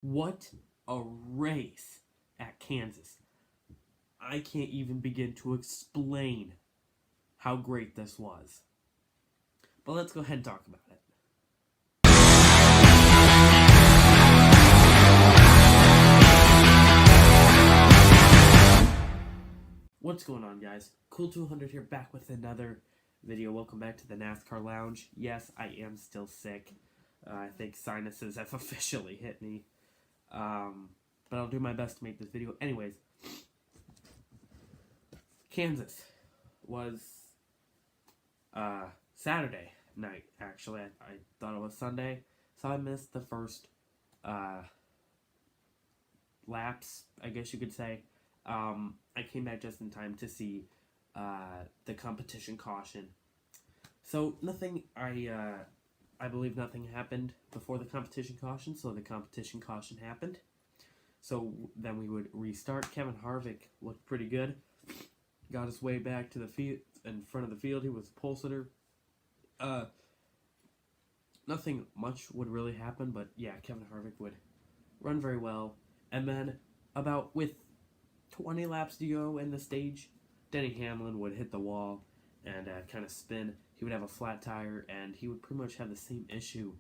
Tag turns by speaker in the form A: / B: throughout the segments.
A: What a race at Kansas. I can't even begin to explain how great this was. But let's go ahead and talk about it. What's going on, guys? Cool200 here, back with another video. Welcome back to the NASCAR Lounge. Yes, I am still sick. I think sinuses have officially hit me. But I'll do my best to make this video. Anyways, Kansas was Saturday night, actually. I thought it was Sunday, so I missed the first laps, I guess you could say. I came back just in time to see the competition caution. So nothing, I believe nothing happened before the competition caution, so the competition caution happened. So then we would restart. Kevin Harvick looked pretty good. Got his way back to the field, in front of the field. He was pole sitter. Nothing much would really happen, but yeah, Kevin Harvick would run very well. And then about with 20 laps to go in the stage, Denny Hamlin would hit the wall and kind of spin. He would have a flat tire, and he would pretty much have the same issue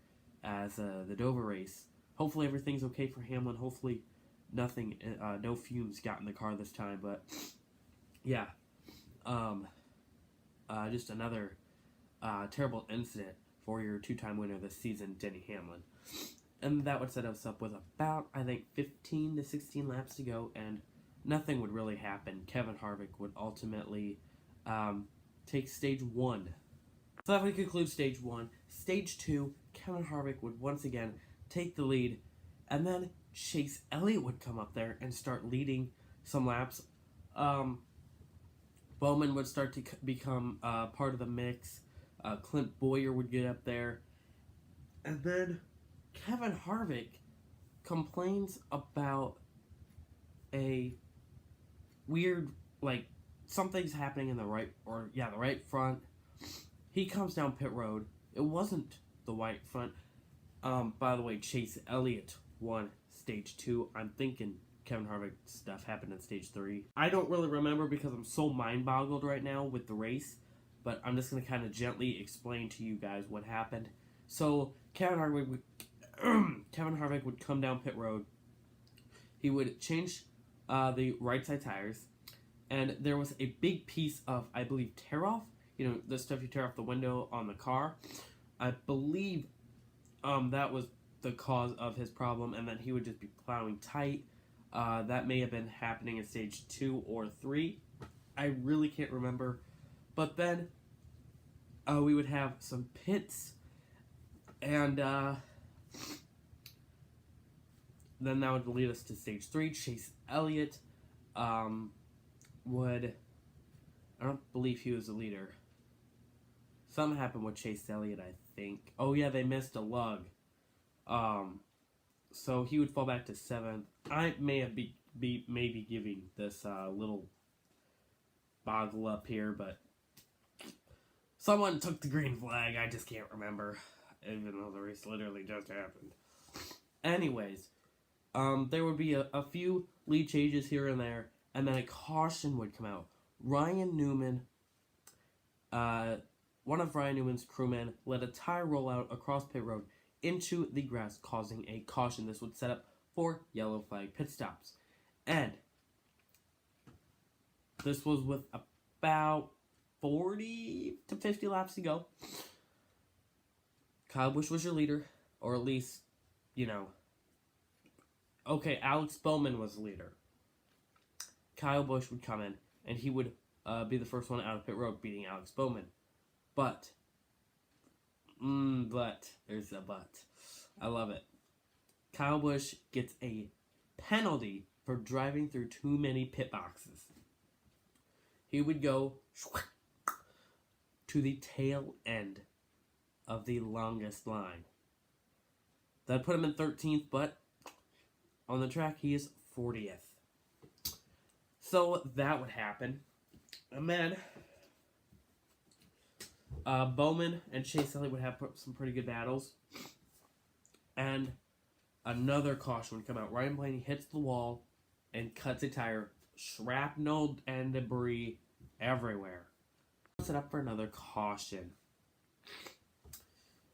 A: as the Dover race. Hopefully everything's okay for Hamlin. Hopefully nothing, no fumes got in the car this time. But yeah, just another terrible incident for your two-time winner this season, Denny Hamlin. And that would set us up with about, I think, 15 to 16 laps to go, and nothing would really happen. Kevin Harvick would ultimately take stage 1. So that would conclude stage 1. Stage 2, Kevin Harvick would once again take the lead, and then Chase Elliott would come up there and start leading some laps. Bowman would start to become part of the mix. Clint Boyer would get up there. And then Kevin Harvick complains about a weird, like, something's happening in the right front. He comes down pit road. It wasn't the white front. By the way, Chase Elliott won stage 2. I'm thinking Kevin Harvick stuff happened in stage 3. I don't really remember because I'm so mind-boggled right now with the race, but I'm just going to kind of gently explain to you guys what happened. So, Kevin Harvick would come down pit road. He would change the right side tires, and there was a big piece of, I believe, tear-off. You know, the stuff you tear off the window on the car. I believe that was the cause of his problem, and then he would just be plowing tight. That may have been happening in stage 2 or 3. I really can't remember. But then we would have some pits, and then that would lead us to stage 3. Chase Elliott would... I don't believe he was the leader. Something happened with Chase Elliott, I think. Oh yeah, they missed a lug. So he would fall back to 7th. I may have maybe giving this little boggle up here, but someone took the green flag. I just can't remember, even though the race literally just happened. Anyways, there would be a few lead changes here and there, and then a caution would come out. Ryan Newman, one of Ryan Newman's crewmen, let a tire roll out across pit road into the grass, causing a caution. This would set up 4 yellow flag pit stops. And this was with about 40 to 50 laps to go. Kyle Busch was your leader, or at least, you know. Okay, Alex Bowman was the leader. Kyle Busch would come in, and he would be the first one out of pit road, beating Alex Bowman. But, there's a but. I love it. Kyle Busch gets a penalty for driving through too many pit boxes. He would go to the tail end of the longest line. That put him in 13th, but on the track he is 40th. So that would happen. And then Bowman and Chase Elliott would have some pretty good battles. And another caution would come out. Ryan Blaney hits the wall and cuts a tire. Shrapnel and debris everywhere. Set up for another caution.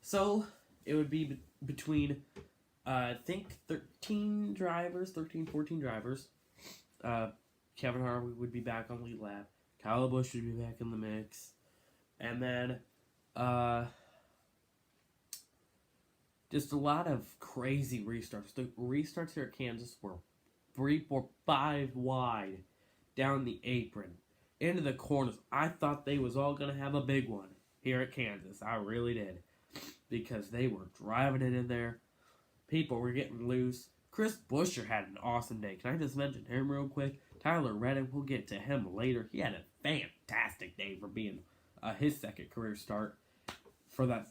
A: So it would be between, I think, 13, 14 drivers. Kevin Harvick would be back on lead lap. Kyle Busch would be back in the mix. And then, just a lot of crazy restarts. The restarts here at Kansas were 3, 4, 5 wide down the apron into the corners. I thought they was all going to have a big one here at Kansas. I really did. Because they were driving it in there. People were getting loose. Chris Buescher had an awesome day. Can I just mention him real quick? Tyler Reddick, we'll get to him later. He had a fantastic day for being his second career start for that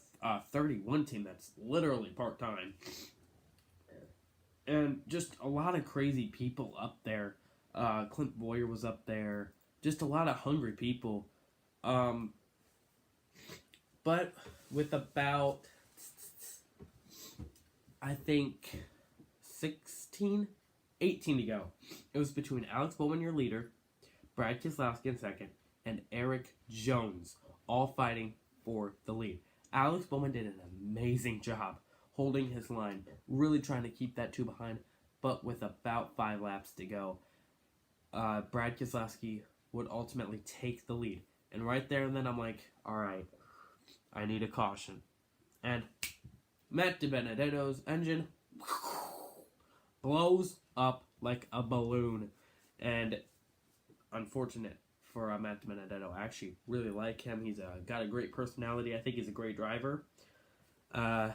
A: 31 team that's literally part-time. And just a lot of crazy people up there. Clint Boyer was up there. Just a lot of hungry people. But with about, I think, 18 to go. It was between Alex Bowman, your leader, Brad Keselowski in second, and Eric Jones, all fighting for the lead. Alex Bowman did an amazing job holding his line, really trying to keep that 2 behind, but with about 5 laps to go, Brad Keselowski would ultimately take the lead. And right there and then I'm like, alright, I need a caution. And Matt DiBenedetto's engine blows up like a balloon. And unfortunate for Matt DiBenedetto. I actually really like him. He's got a great personality. I think he's a great driver. Yeah,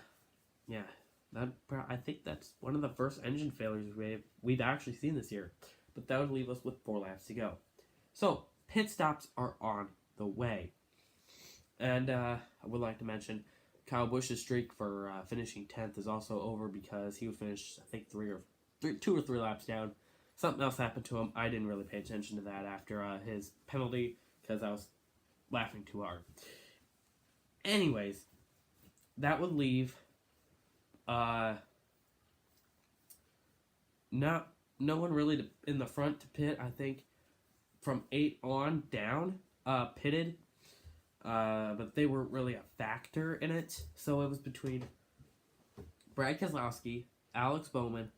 A: I think that's one of the first engine failures we've actually seen this year. But that would leave us with 4 laps to go. So, pit stops are on the way. And I would like to mention Kyle Busch's streak for finishing 10th is also over because he would finish, I think, 2 or 3 laps down. Something else happened to him. I didn't really pay attention to that after his penalty because I was laughing too hard. Anyways, that would leave no one really in the front to pit. I think from 8 on down pitted. But they weren't really a factor in it. So it was between Brad Keselowski, Alex Bowman,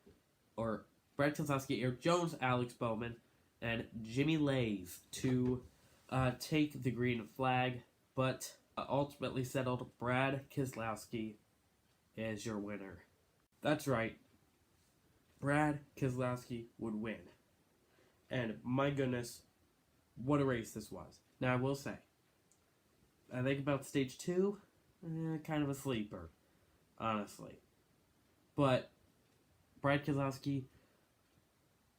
A: or Brad Keselowski, Eric Jones, Alex Bowman, and Jimmy Lays to take the green flag, but ultimately settled Brad Keselowski as your winner. That's right. Brad Keselowski would win. And my goodness, what a race this was. Now I will say, I think about stage 2, kind of a sleeper, honestly. But Brad Keselowski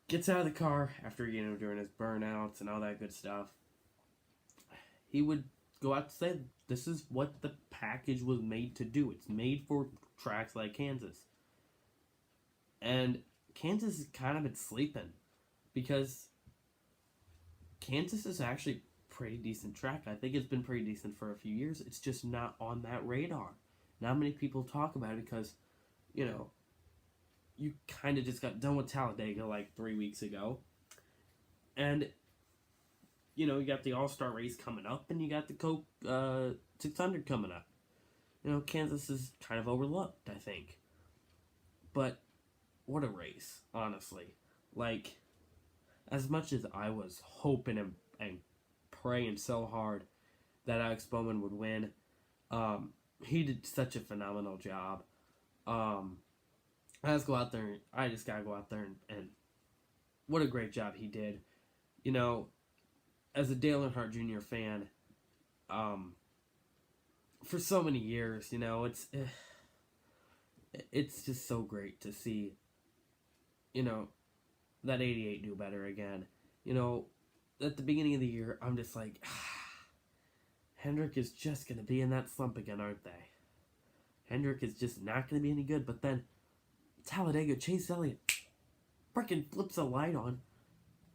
A: gets out of the car after, doing his burnouts and all that good stuff. He would go out to say, this is what the package was made to do. It's made for tracks like Kansas. And Kansas has kind of been sleeping because Kansas is actually pretty decent track. I think it's been pretty decent for a few years. It's just not on that radar. Not many people talk about it because, you kind of just got done with Talladega like 3 weeks ago. And, you got the All-Star race coming up and you got the Coke 600 coming up. Kansas is kind of overlooked, I think. But what a race, honestly. Like, as much as I was hoping and praying so hard that Alex Bowman would win, he did such a phenomenal job. I just gotta go out there and what a great job he did. As a Dale Earnhardt Jr. fan, for so many years, it's just so great to see, that 88 do better again. At the beginning of the year, I'm just like, Hendrick is just going to be in that slump again, aren't they? Hendrick is just not going to be any good. But then, Talladega, Chase Elliott freaking flips a light on.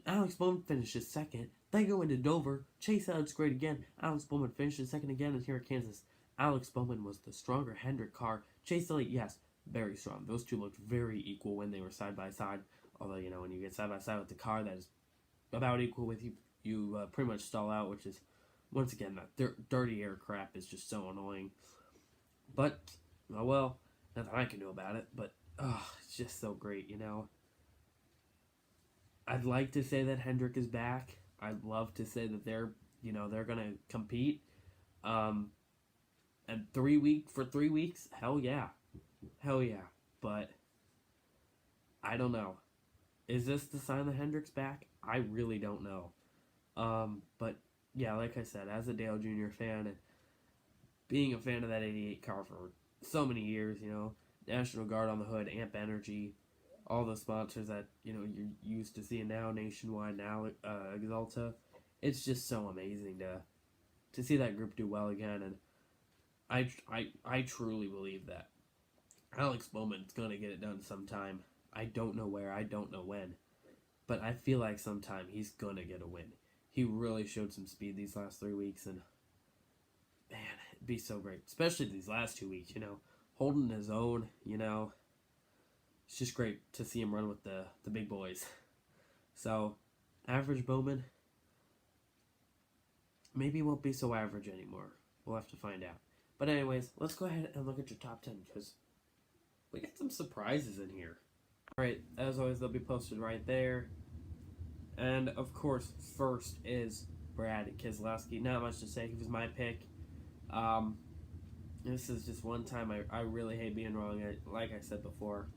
A: Alex Bowman finishes second. They go into Dover. Chase Elliott's great again. Alex Bowman finishes second again. And here at Kansas, Alex Bowman was the stronger Hendrick car. Chase Elliott, yes, very strong. Those two looked very equal when they were side by side. Although, you know, when you get side by side with the car that is about equal with you, you pretty much stall out, which is, once again, that dirty air crap is just so annoying. But, oh well, nothing I can do about it. But, it's just so great, you know. I'd like to say that Hendrick is back. I'd love to say that they're going to compete. And 3 weeks, hell yeah. Hell yeah. But I don't know. Is this the sign that Hendrick's back? I really don't know. But yeah, like I said, as a Dale Jr. fan and being a fan of that 88 car for so many years, you know, National Guard on the hood, Amp Energy, all the sponsors that, you know, you're used to seeing now, Nationwide, now Exalta. It's just so amazing to see that group do well again, and I truly believe that Alex Bowman's going to get it done sometime. I don't know where, I don't know when, but I feel like sometime he's going to get a win. He really showed some speed these last 3 weeks, and man, it'd be so great, especially these last 2 weeks, you know, holding his own, you know. It's just great to see him run with the big boys. So, average Bowman, maybe won't be so average anymore. We'll have to find out. But anyways, let's go ahead and look at your top 10, because we got some surprises in here. Alright, as always, they'll be posted right there. And, of course, first is Brad Keselowski. Not much to say. He was my pick. This is just one time I really hate being wrong. Like I said before,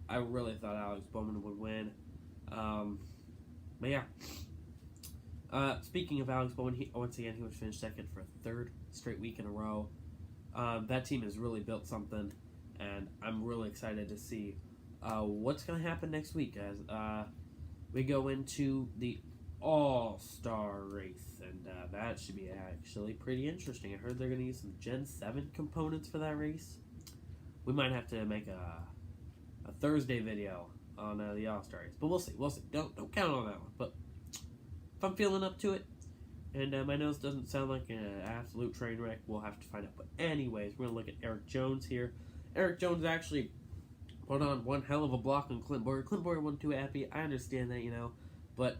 A: I really thought Alex Bowman would win. But yeah. Speaking of Alex Bowman, once again, he would finish second for a third straight week in a row. That team has really built something, and I'm really excited to see what's going to happen next week as we go into the All-Star race, and that should be actually pretty interesting. I heard they're going to use some Gen 7 components for that race. We might have to make a Thursday video on the All-Star race, but we'll see. Don't count on that one, but if I'm feeling up to it, and my nose doesn't sound like an absolute train wreck, we'll have to find out. But anyways, we're going to look at Eric Jones here. Eric Jones actually put on one hell of a block on Clint Boyer. Clint Boyer wasn't too happy. I understand that, you know, but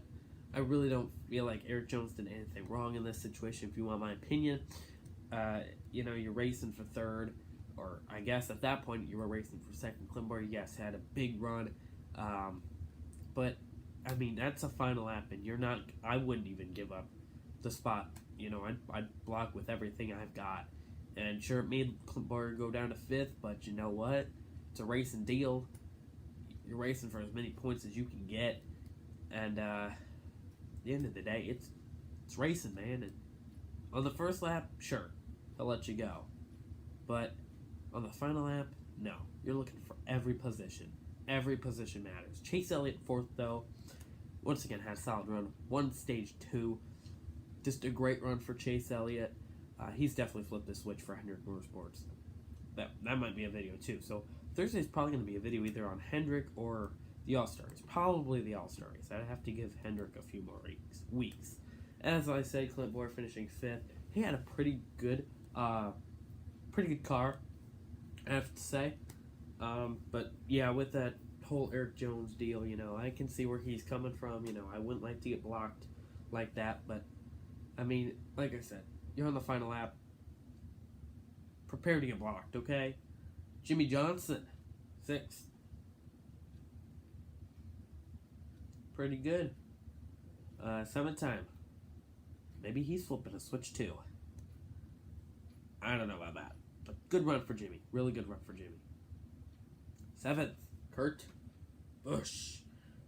A: I really don't feel like Eric Jones did anything wrong in this situation, if you want my opinion. You know, you're racing for third, or I guess at that point you were racing for second. Clint Boyer, yes, had a big run, but I mean, that's a final lap, and I wouldn't even give up the spot. You know, I'd block with everything I've got. And sure, it made Clint Boyer go down to fifth, but you know what? It's a racing deal. You're racing for as many points as you can get. And at the end of the day, it's racing, man. And on the first lap, sure, they'll let you go. But on the final lap, no. You're looking for every position. Every position matters. Chase Elliott fourth, though. Once again, had a solid run. Won stage 2. Just a great run for Chase Elliott. He's definitely flipped the switch for Hendrick Motorsports. That might be a video, too. So Thursday's probably going to be a video either on Hendrick or the All-Stars. Probably the All-Stars. I'd have to give Hendrick a few more weeks. As I said, Clint Boyer finishing 5th. He had a pretty good car, I have to say. But yeah, with that whole Eric Jones deal, you know, I can see where he's coming from. You know, I wouldn't like to get blocked like that, but I mean, like I said, you're on the final lap. Prepare to get blocked, okay? Jimmy Johnson, 6th. Pretty good. 7th time. Maybe he's flipping a switch too. I don't know about that. But good run for Jimmy. Really good run for Jimmy. 7th, Kurt Busch.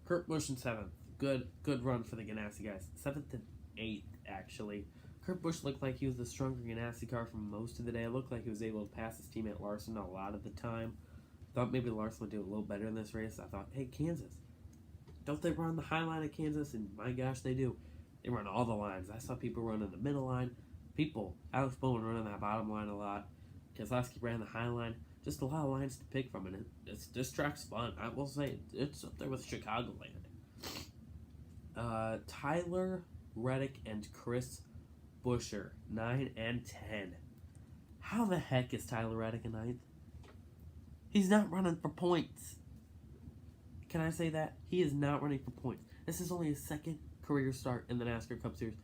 A: Kurt Busch in 7th. Good run for the Ganassi guys. 7th and 8th, actually. Kurt Busch looked like he was the stronger Ganassi car for most of the day. It looked like he was able to pass his teammate Larson a lot of the time. Thought maybe Larson would do a little better in this race. I thought, hey, Kansas, don't they run the high line at Kansas? And my gosh, they do. They run all the lines. I saw people running the middle line. Alex Bowman running that bottom line a lot. Keselowski ran the high line. Just a lot of lines to pick from, and this track's fun. I will say, it's up there with Chicagoland. Tyler Reddick and Chris Buescher, 9 and 10. How the heck is Tyler Reddick in 9th? He's not running for points. Can I say that? He is not running for points. This is only his second career start in the NASCAR Cup Series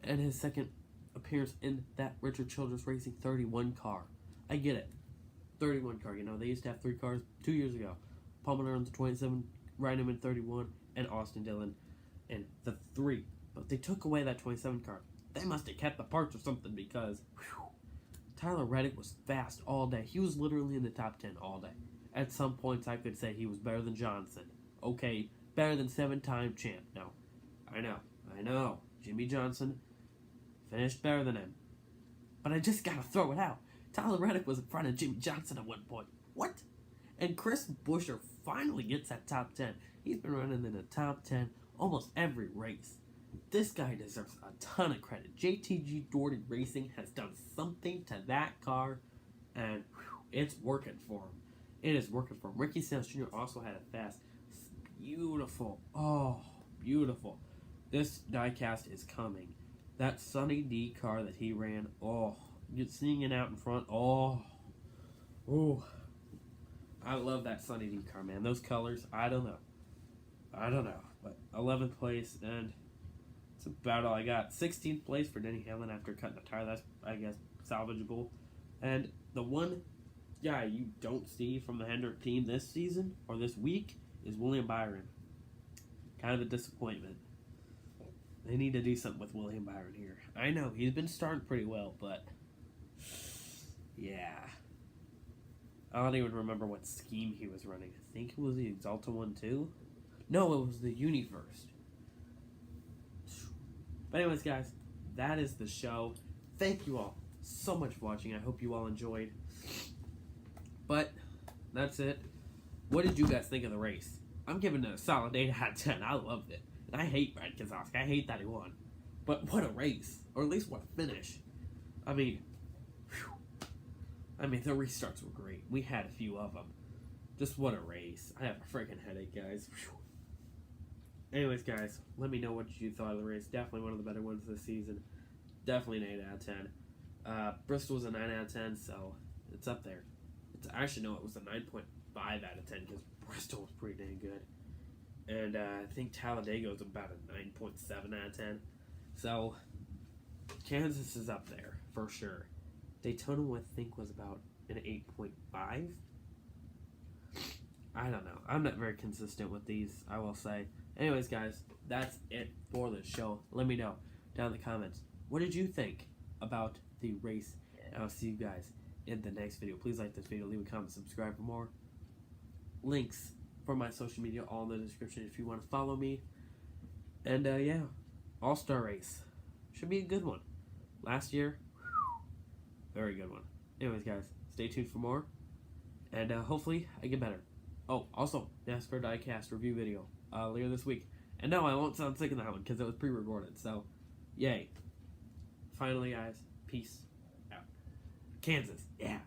A: and his second appearance in that Richard Childress Racing 31 car. I get it. 31 car. You know, they used to have 3 cars 2 years ago. Paul Miller in the 27, Ryan in 31, and Austin Dillon in the 3. But they took away that 27 car. They must have kept the parts or something because Tyler Reddick was fast all day. He was literally in the top 10 all day. At some points, I could say he was better than Johnson. Okay, better than 7-time champ. No, I know. Jimmy Johnson finished better than him. But I just gotta throw it out. Tyler Reddick was in front of Jimmy Johnson at one point. What? And Chris Buescher finally gets that top 10. He's been running in the top 10 almost every race. This guy deserves a ton of credit. JTG Doherty Racing has done something to that car, and it's working for him. It is working for him. Ricky Stenhouse Jr. also had a fast. Beautiful. Oh, beautiful. This diecast is coming. That Sunny D car that he ran, oh, you're seeing it out in front. Oh, I love that Sunny D car, man. Those colors, I don't know. But 11th place, and that's about all I got. 16th place for Denny Hamlin after cutting a tire. That's, I guess, salvageable. And the one guy you don't see from the Hendrick team this season or this week is William Byron. Kind of a disappointment. They need to do something with William Byron here. I know, he's been starting pretty well, but yeah. I don't even remember what scheme he was running. I think it was the Exalta one too. No, it was the Universe. But anyways, guys, that is the show. Thank you all so much for watching. I hope you all enjoyed. But that's it. What did you guys think of the race? I'm giving it a solid 8 out of 10. I loved it. And I hate Brad Keselowski. I hate that he won. But what a race. Or at least what a finish. I mean, the restarts were great. We had a few of them. Just what a race. I have a freaking headache, guys. Anyways, guys, let me know what you thought of the race. Definitely one of the better ones this season. Definitely an 8 out of 10. Bristol was a 9 out of 10, so it's up there. Actually, no, it was a 9.5 out of 10 because Bristol was pretty dang good. And I think Talladega was about a 9.7 out of 10. So, Kansas is up there, for sure. Daytona, I think, was about an 8.5. I don't know. I'm not very consistent with these, I will say. Anyways, guys, that's it for the show. Let me know down in the comments. What did you think about the race? And I'll see you guys in the next video. Please like this video, leave a comment, subscribe for more. Links for my social media all in the description if you want to follow me. And yeah, All-Star race. Should be a good one. Last year, very good one. Anyways, guys, stay tuned for more. And hopefully I get better. Oh, also, NASCAR diecast review video later this week. And no, I won't sound sick in that one because it was pre-recorded. So, yay. Finally, guys, peace out. Kansas, yeah.